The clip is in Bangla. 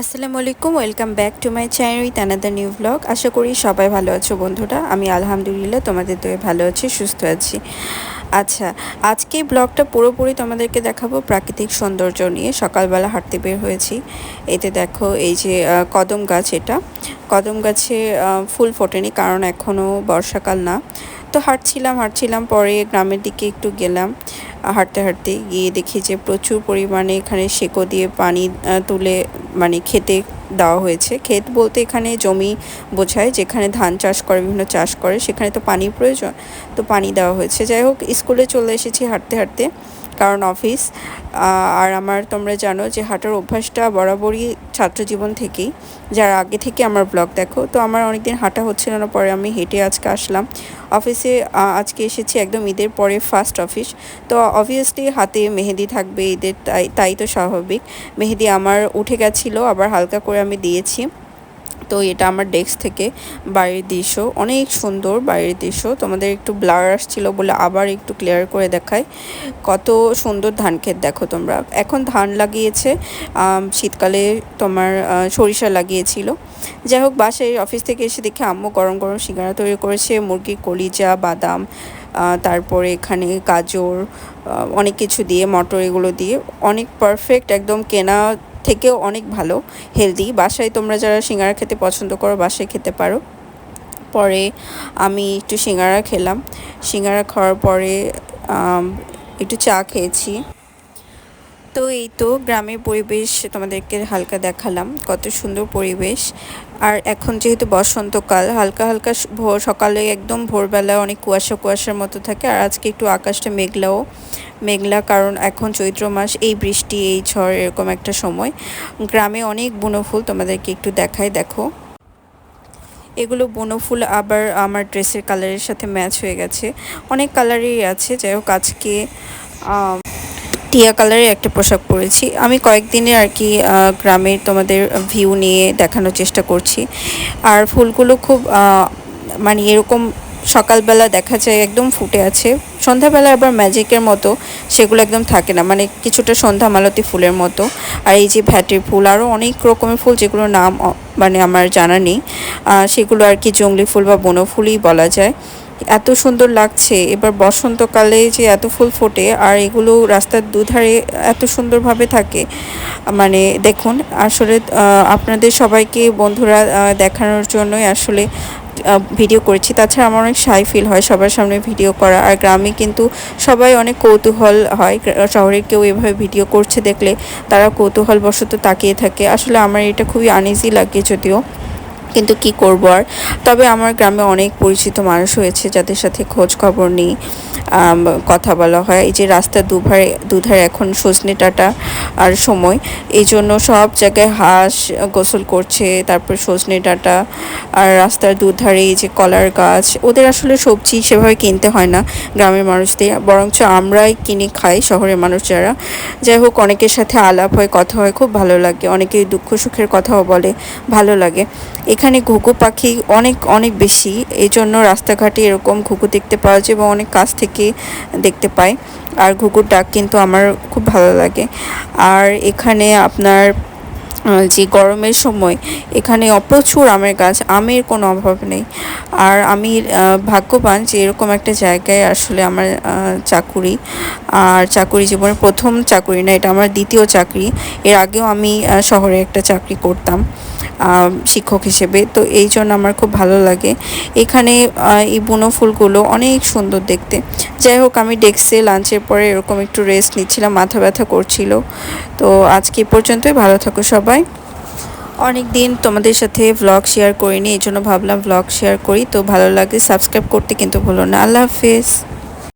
আসসালামু আলাইকুম, welcome back to my channel with another new vlog. আশা করি সবাই ভালো আছো বন্ধুরা। আমি আলহামদুলিল্লাহ তোমাদের দয়ে ভালো আছি, সুস্থ আছি। আচ্ছা, আজকে ব্লগটা পুরোপুরি তোমাদেরকে দেখাবো প্রাকৃতিক সৌন্দর্য নিয়ে। সকালবেলা হাঁটতে বের হয়েছি। এতে দেখো এই যে কদম গাছ, এটা কদম গাছে ফুল ফোটেনি কারণ এখনও বর্ষাকাল না। তো হাঁটছিলাম পরে গ্রামের দিকে একটু গেলাম। হাঁটতে হাঁটতে গিয়ে দেখি যে প্রচুর পরিমাণে এখানে সেকো দিয়ে পানি তুলে মানে খেতে দেওয়া হয়েছে। ক্ষেত বলতে এখানে জমি বোঝায়, যেখানে ধান চাষ করে, বিভিন্ন চাষ করে, সেখানে তো পানির প্রয়োজন, তো পানি দেওয়া হয়েছে। যাই হোক, স্কুলে চলে এসেছি হাঁটতে হাঁটতে, কারণ অফিস। আর আমার তোমরা জানো যে হাঁটার অভ্যাসটা বরাবরই ছাত্র জীবন থেকেই, যারা আগে থেকে আমার ব্লগ দেখো। তো আমার অনেকদিন হাঁটা হচ্ছিল না, পরে আমি হেঁটে আজকে আসলাম অফিসে। আজকে এসেছি একদম ঈদের পরে ফার্স্ট অফিস। তো অবভিয়াসলি হাতে মেহেদি থাকবে ঈদের, তাই তো স্বাভাবিক। মেহেদি আমার উঠে গেছিলো, আবার হালকা করে আমি দিয়েছি। তো এটা আমার ডেস্ক থেকে বাইরের দৃশ্য, অনেক সুন্দর বাইরের দৃশ্য। তোমাদের একটু ব্লার আসছিল বলে আবার একটু ক্লিয়ার করে দেখায়। কত সুন্দর ধান ক্ষেত দেখো তোমরা। এখন ধান লাগিয়েছে, শীতকালে তোমার সরিষা লাগিয়েছিল। যাই হোক, বাসায় অফিস থেকে এসে দেখি আম্মু গরম গরম সিঙ্গারা তৈরি করেছে, মুরগির কলিজা, বাদাম, তারপরে এখানে গাজর, অনেক কিছু দিয়ে, মটর, এগুলো দিয়ে অনেক পারফেক্ট, একদম কেনা থেকেও অনেক ভালো, হেলদি। বাসায় তোমরা যারা সিঙ্গারা খেতে পছন্দ করো বাসায় খেতে পারো। পরে আমি একটু সিঙ্গারা খেলাম। সিঙ্গারা খাওয়ার পরে একটু চা খেয়েছি। তো এই তো গ্রামের পরিবেশ তোমাদেরকে হালকা দেখালাম, কত সুন্দর পরিবেশ। আর এখন যেহেতু বসন্তকাল, হালকা হালকা সকালে একদম ভোরবেলা অনেক কুয়াশার মতো থাকে। আর আজকে একটু আকাশটা মেঘলা, কারণ এখন চৈত্র মাস, এই বৃষ্টি, এই ঝড়, এরকম একটা সময়। গ্রামে অনেক বুনো ফুল তোমাদেরকে একটু দেখাই, দেখো। এগুলো বুনো ফুল আবার আমার ড্রেসের কালারের সাথে ম্যাচ হয়ে গেছে, অনেক কালারই আছে। যাই হোক, আজকে টিয়া কালারের একটা পোশাক পরেছি। আমি কয়েকদিনে আর কি গ্রামের তোমাদের ভিউ নিয়ে দেখানোর চেষ্টা করছি। আর ফুলগুলো খুব মানে এরকম সকালবেলা দেখা যায় একদম ফুটে আছে, সন্ধ্যাবেলা আবার ম্যাজিকের মতো সেগুলো একদম থাকে না, মানে কিছুটা সন্ধ্যা মালতী ফুলের মতো। আর এই যে ভ্যাটের ফুল, আরও অনেক রকমের ফুল যেগুলোর নাম মানে আমার জানা নেই, সেগুলো আর কি জংলি ফুল বা বনো ফুলই বলা যায়। এত সুন্দর লাগছে এবার বসন্তকালে যে এত ফুল ফোটে, আর এগুলো রাস্তার দুধারে এত সুন্দরভাবে থাকে। মানে দেখুন, আসলে আপনাদের সবাইকে বন্ধুরা দেখানোর জন্যই আসলে ভিডিও করেছি। তাছাড়া আমার অনেক শাই ফিল হয় সবার সামনে ভিডিও করা। আর গ্রামে কিন্তু সবাই অনেক কৌতূহল হয়, শহরে কেউ এভাবে ভিডিও করছে দেখলে তারা কৌতূহলবশত তাকিয়ে থাকে। আসলে আমার এটা খুবই আনইজি লাগে যদিও, কিন্তু কি করব আর। তবে আমার গ্রামে অনেক পরিচিত মানুষ হয়েছে যাদের সাথে খোঁজ খবর নিই, কথা বলা হয়। এই যে রাস্তার দুধারে এখন সজনে ডাঁটা আর সময়, এই জন্য সব জায়গায় হাঁস গোসল করছে, তারপর সজনে ডাঁটা। আর রাস্তার দুধারে এই যে কলার গাছ, ওদের আসলে সবজি সেভাবে কিনতে হয় না গ্রামের মানুষদের, বরঞ্চ আমরাই কিনে খাই শহরের মানুষ যারা। যাই হোক, অনেকের সাথে আলাপ হয়, কথা হয়, খুব ভালো লাগে। অনেকে দুঃখ সুখের কথাও বলে, ভালো লাগে। এখানে ঘুঘু পাখি অনেক অনেক বেশি, এই জন্য রাস্তাঘাটে এরকম ঘুঘু দেখতে পাওয়া যায় এবং অনেক কাছ থেকে দেখতে পাই। আর ঘুঘুর ডাক কিন্তু আমার খুব ভালো লাগে। আর এখানে আপনার যে গরমের সময় এখানে প্রচুর আমের গাছ, আমের কোনো অভাব নেই। আর আমি ভাগ্যবান যে এরকম একটা জায়গায় আসলে আমার চাকুরি, আর চাকুরি জীবনের প্রথম চাকুরি না, এটা আমার দ্বিতীয় চাকরি। এর আগেও আমি শহরে একটা চাকরি করতাম শিক্ষক হিসেবে। তো এই জন্য আমার খুব ভালো লাগে এখানে। এই বুনো ফুলগুলো অনেক সুন্দর দেখতে। যাই হোক, আমি ডেস্কে লাঞ্চের পরে এরকম একটু রেস্ট নিচ্ছিলাম, মাথা ব্যথা করছিল। তো আজকে এই পর্যন্তই, ভালো থাকো সবাই। অনেক দিন তোমাদের সাথে ভ্লগ শেয়ার করিনি, এই জন্য ভাবলাম ভ্লগ শেয়ার করি। তো ভালো লাগে সাবস্ক্রাইব করতে কিন্তু ভুলো না। আল্লাহ হাফেজ।